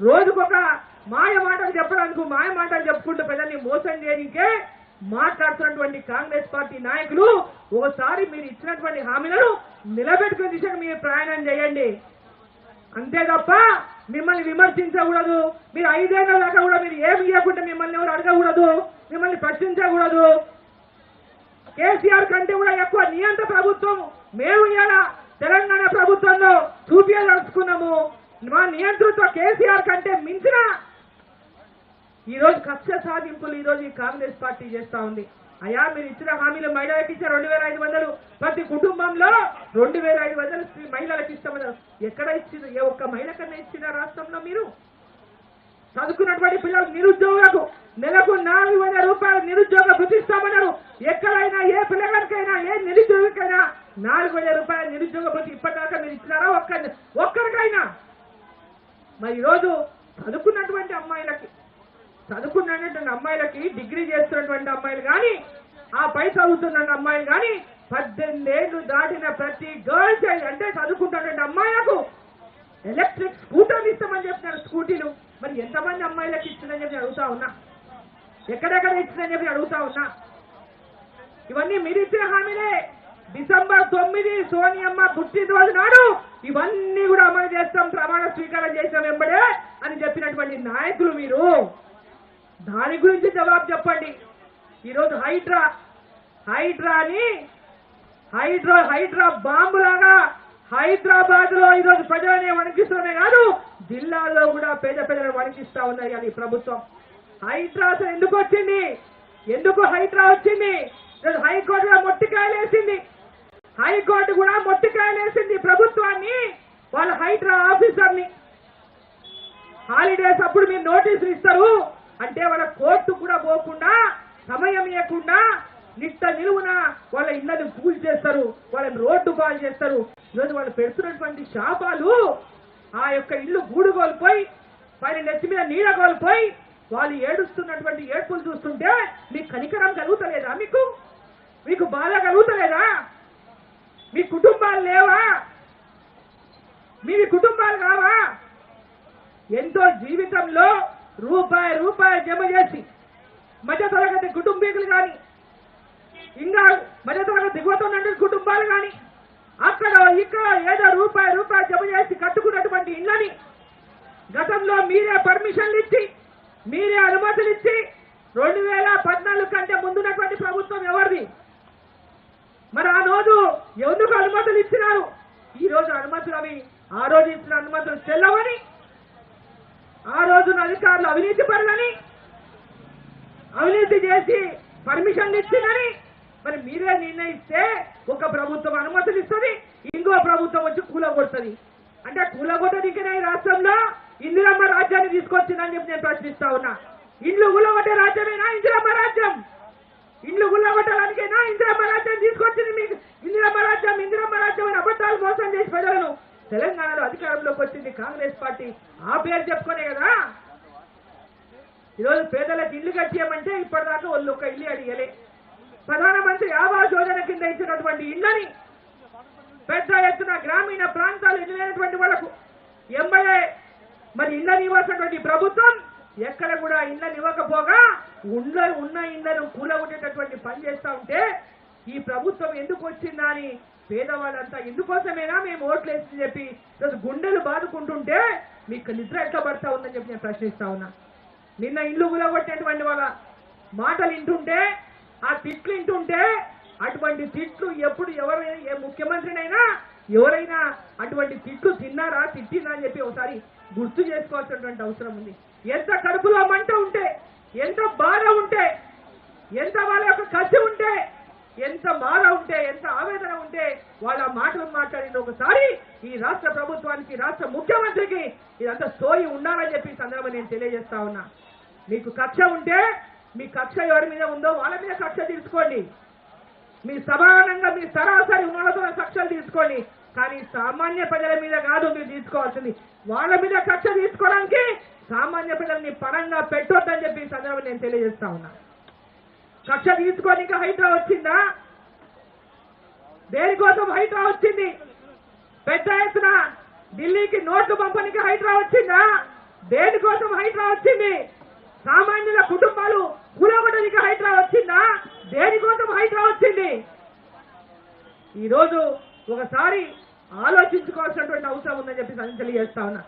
రోజుకొక మాయ మాటలు చెప్పడానికి మాయ మాటలు చెప్పుకుంటూ ప్రజల్ని మోసం చేయడానికే మాట్లాడుతున్నటువంటి కాంగ్రెస్ పార్టీ నాయకులు ఓసారి మీరు ఇచ్చినటువంటి హామీలను నిలబెట్టుకునే దిశగా మీరు ప్రయాణం చేయండి. అంతే తప్ప మిమ్మల్ని విమర్శించకూడదు. మీరు 5 ఏళ్ల దాకా కూడా మీరు ఏమి ఇవ్వకుండా మిమ్మల్ని ఎవరు అడగకూడదు, మిమ్మల్ని ప్రశ్నించకూడదు. కేసీఆర్ కంటే కూడా ఎక్కువ నియంత్ర ప్రభుత్వం మేము ఇవాళ తెలంగాణ ప్రభుత్వంలో చూపించదలుచుకున్నాము. మా నియంతృత్వ కేసీఆర్ కంటే మించిన ఈరోజు కక్ష సాధింపులు ఈరోజు ఈ కాంగ్రెస్ పార్టీ చేస్తా ఉంది. అయ్యా మీరు ఇచ్చిన హామీలు మహిళలకు ఇచ్చారు 2500, ప్రతి కుటుంబంలో 2500 మహిళలకు ఇస్తామన్నారు. ఎక్కడ ఇచ్చింది? ఏ ఒక్క మహిళ కన్నా ఇచ్చిన రాష్ట్రంలో? మీరు చదువుకున్నటువంటి పిల్లలకు నిరుద్యోగులకు నెలకు 4000 రూపాయలు నిరుద్యోగ భృతి ఇస్తామన్నారు. ఎక్కడైనా ఏ పిల్లలకైనా ఏ నిరుద్యోగికైనా 4000 రూపాయల నిరుద్యోగ భృతి ఇప్పటిదాకా మీరు ఇచ్చినారా ఒక్కరికైనా? మరి ఈరోజు చదువుకున్నటువంటి అమ్మాయిలకి డిగ్రీ చేస్తున్నటువంటి అమ్మాయిలు కానీ ఆ పై చదువుతున్న అమ్మాయిలు కానీ 18 ఏళ్లు దాటిన ప్రతి గర్ల్ చైల్డ్ అంటే చదువుకుంటున్నటువంటి అమ్మాయిలకు ఎలక్ట్రిక్ స్కూటర్లు ఇస్తామని చెప్తున్నారు. స్కూటీలు మరి ఎంతమంది అమ్మాయిలకు ఇచ్చిందని చెప్పి అడుగుతా ఉన్నా. ఎక్కడెక్కడ ఇచ్చిందని చెప్పి అడుగుతా ఉన్నా. ఇవన్నీ మీరు ఇచ్చిన హామీలే. డిసెంబర్ 9 సోనియమ్మ పుట్టినరోజు నాడు ఇవన్నీ కూడా అమలు చేస్తాం, ప్రమాణ స్వీకారం చేసాం వెంబడే అని చెప్పినటువంటి నాయకులు మీరు. దాని గురించి జవాబు చెప్పండి. ఈరోజు హైడ్రా బాంబులాగా హైదరాబాద్ లో ఈరోజు ప్రజలనే వణికిస్తూనే కాదు జిల్లాలో కూడా పేద ప్రజలను వణికిస్తా ఉన్నాయి అది ప్రభుత్వం. హైడ్రా ఎందుకు వచ్చింది? ఎందుకు హైడ్రా వచ్చింది? హైకోర్టు కూడా మొట్టికాయలేసింది. హైకోర్టు కూడా మొట్టికాయలేసింది ప్రభుత్వాన్ని, వాళ్ళ హైడ్రా ఆఫీసర్ని. హాలిడేస్ అప్పుడు మీరు నోటీసులు ఇస్తారు అంటే వాళ్ళ కోర్టు కూడా పోకుండా సమయం ఇవ్వకుండా నిట్ట నిలువున వాళ్ళ ఇళ్లను పూజ చేస్తారు, వాళ్ళని రోడ్డు పాలు చేస్తారు. ఈరోజు వాళ్ళు పెడుతున్నటువంటి శాపాలు ఆ యొక్క ఇల్లు గూడు కోల్పోయి పైన నెత్తి మీద నీడ కోల్పోయి వాళ్ళు ఏడుస్తున్నటువంటి ఏడ్పులు చూస్తుంటే మీకు కనికరం కలుగుతలేదా? మీకు బాధ కలుగుతలేదా? మీ కుటుంబాలు లేవా? మీ కుటుంబాలు కావా? ఎంతో జీవితంలో రూపాయి జమ చేసి మధ్యతరగతి కుటుంబీకులు కానీ ఇంకా మధ్యతరగతి దిగువతున్నటువంటి కుటుంబాలు కానీ అక్కడ ఇక్కడ ఏదో రూపాయి జమ చేసి కట్టుకున్నటువంటి ఇళ్ళని గతంలో మీరే పర్మిషన్లు ఇచ్చి మీరే అనుమతులు ఇచ్చి 2014 కంటే ముందున్నటువంటి ప్రభుత్వం ఎవరిది? మరి ఆ రోజు ఎందుకు అనుమతులు ఇచ్చినారు? ఈ రోజు అనుమతులు అవి ఆ రోజు ఇచ్చిన అనుమతులు చెల్లవని, ఆ రోజున అధికారులు అవినీతి పరులని, అవినీతి చేసి పర్మిషన్లు ఇచ్చిందని మరి మీరే నిర్ణయిస్తే ఒక ప్రభుత్వం అనుమతులు ఇస్తుంది, ఇంకో ప్రభుత్వం వచ్చి కూలగొడుతుంది. అంటే కూలగొట్టదికనే ఈ రాష్ట్రంలో ఇందిరమ్మ రాజ్యాన్ని తీసుకొచ్చిందని చెప్పి నేను ప్రశ్నిస్తా ఉన్నా. ఇండ్లు కూలగొట్టే రాజ్యమేనా ఇందిరమ్మ రాజ్యం? ఇండ్లు గుల్లగొట్టడానికైనా ఇందిరమ్మ రాజ్యం తీసుకొచ్చింది మీకు. ఇందిరమ్మ రాజ్యం అని అబద్ధాలు మోసం చేసి ప్రజలను తెలంగాణలో అధికారంలోకి వచ్చింది కాంగ్రెస్ పార్టీ. ఆ పేరు చెప్పుకునే కదా ఈరోజు పేదలకు ఇల్లు కట్టియమంటే ఇప్పటిదాకా వాళ్ళు ఒక ఇల్లు అడిగలే. ప్రధానమంత్రి ఆవాస్ యోజన కింద ఇచ్చినటువంటి ఇళ్ళని పెద్ద ఎత్తున గ్రామీణ ప్రాంతాలు ఎదురైనటువంటి వాళ్లకు ఎంబడే మరి ఇళ్ళని ఇవ్వాల్సినటువంటి ప్రభుత్వం ఎక్కడ కూడా ఇళ్ళని ఇవ్వకపోగా ఉన్న ఇళ్లను కూలగొట్టేటటువంటి పని చేస్తా ఉంటే ఈ ప్రభుత్వం ఎందుకు వచ్చిందా అని పేదవాళ్ళంతా ఎందుకోసమేనా మేము ఓట్లేసి చెప్పి ఈరోజు గుండెలు బాదుకుంటుంటే మీకు నిద్ర ఎట్లా పడతా ఉందని చెప్పి నేను ప్రశ్నిస్తా ఉన్నా. నిన్న ఇల్లు కూలగొట్టేటువంటి వాళ్ళ మాటలు వింటుంటే, ఆ తిట్లు వింటుంటే అటువంటి తిట్లు ఎప్పుడు ఎవరైనా ఏ ముఖ్యమంత్రినైనా ఎవరైనా అటువంటి తిట్లు తిన్నారా తిట్టిందా అని చెప్పి ఒకసారి గుర్తు చేసుకోవాల్సినటువంటి అవసరం ఉంది. ఎంత కడుపులో మంట ఉంటే, ఎంత బాధ ఉంటే, ఎంత వాళ్ళ యొక్క కసి ఉంటే, ఎంత బాధ ఉంటే, ఎంత ఆవేదన ఉంటే వాళ్ళ మాటలు మాట్లాడింది ఒకసారి ఈ రాష్ట్ర ప్రభుత్వానికి, రాష్ట్ర ముఖ్యమంత్రికి ఇదంతా సోయి ఉండాలని చెప్పి సందర్భంగా నేను తెలియజేస్తా ఉన్నా. మీకు కక్ష ఉంటే మీ కక్ష ఎవరి మీద ఉందో వాళ్ళ మీద కక్ష తీసుకోండి. మీ సమానంగా మీ సరాసరి ఉన్నతో కక్షలు తీసుకోండి. కానీ సామాన్య ప్రజల మీద కాదు మీరు తీసుకోవాల్సింది. వాళ్ళ మీద కక్ష తీసుకోవడానికి సామాన్య ప్రజల్ని పరంగా పెట్టొద్దని చెప్పి సందర్భంగా నేను తెలియజేస్తా ఉన్నా. కక్ష తీసుకోనికి హైడ్రా వచ్చిందా? దేనికోసం హైడ్రా వచ్చింది? పెద్ద ఎత్తున ఢిల్లీకి నోట్లు పంపడానికి హైడ్రా వచ్చిందా? దేనికోసం హైడ్రా వచ్చింది? సామాన్యుల కుటుంబాలు కూలగొట్టడానికి హైడ్రా వచ్చిందా? దేనికోసం హైడ్రా వచ్చింది? ఈరోజు ఒకసారి ఆలోచించుకోవాల్సినటువంటి అవసరం ఉందని చెప్పి తెలియజేస్తా ఉన్నా.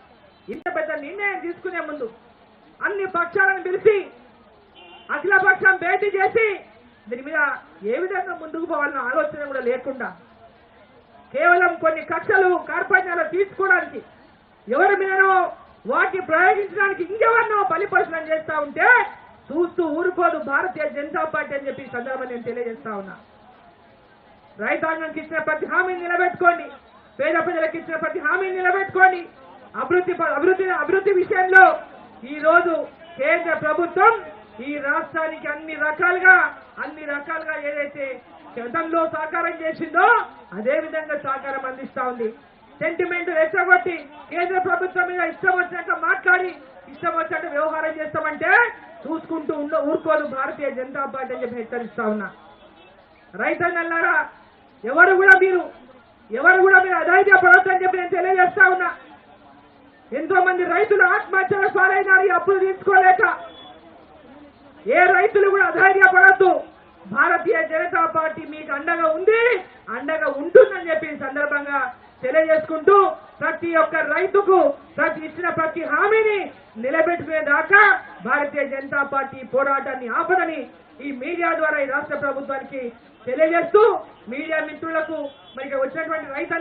ఇంత పెద్ద నిర్ణయం తీసుకునే ముందు అన్ని పక్షాలను పిలిచి అఖిలపక్షం భేటీ చేసి దీని మీద ఏ విధంగా ముందుకు పోవాలన్న ఆలోచన కూడా లేకుండా కేవలం కొన్ని కక్షలు కార్పణ్యాలు తీసుకోవడానికి ఎవరి మీదనో వాటిని ప్రయోగించడానికి ఇంకెవరినో బలిపరుషణం చేస్తా ఉంటే చూస్తూ ఊరుకోదు భారతీయ జనతా పార్టీ అని చెప్పి ఈ సందర్భంగా నేను తెలియజేస్తా ఉన్నా. రైతాంగానికి ఇచ్చిన ప్రతి హామీని నిలబెట్టుకోండి, పేద ప్రజలకు ఇచ్చిన ప్రతి హామీని నిలబెట్టుకోండి. అభివృద్ధి విషయంలో ఈ రోజు కేంద్ర ప్రభుత్వం ఈ రాష్ట్రానికి అన్ని రకాలుగా ఏదైతే గతంలో సహకారం చేసిందో అదే విధంగా సహకారం అందిస్తా ఉంది. సెంటిమెంట్ రెచ్చగొట్టి కేంద్ర ప్రభుత్వం మీద ఇష్టం వచ్చినట్టు మాట్లాడి ఇష్టం వచ్చినట్టు వ్యవహారం చేస్తామంటే చూసుకుంటూ ఊరుకోదు భారతీయ జనతా పార్టీ అని చెప్పి హెచ్చరిస్తా ఉన్నా. రైతన్నలారా ఎవరు కూడా మీరు అధైర్యపడొద్దని చెప్పి నేను తెలియజేస్తా ఉన్నా. ఎంతో మంది రైతులు ఆత్మహత్యల పాలైనారు ఈ అప్పులు తీసుకోలేక. ఏ రైతులు కూడా అధైర్యపడద్దు. భారతీయ జనతా పార్టీ మీకు అండగా ఉంది, అండగా ఉంటుందని చెప్పి ఈ సందర్భంగా తెలియజేసుకుంటూ ప్రతి ఒక్క రైతుకు ఇచ్చిన ప్రతి హామీని నిలబెట్టుకునేదాకా భారతీయ జనతా పార్టీ పోరాటాన్ని ఆపదని ఈ మీడియా ద్వారా ఈ రాష్ట్ర ప్రభుత్వానికి తెలియజేస్తూ మీడియా మిత్రులకు మరి వచ్చినటువంటి రైతు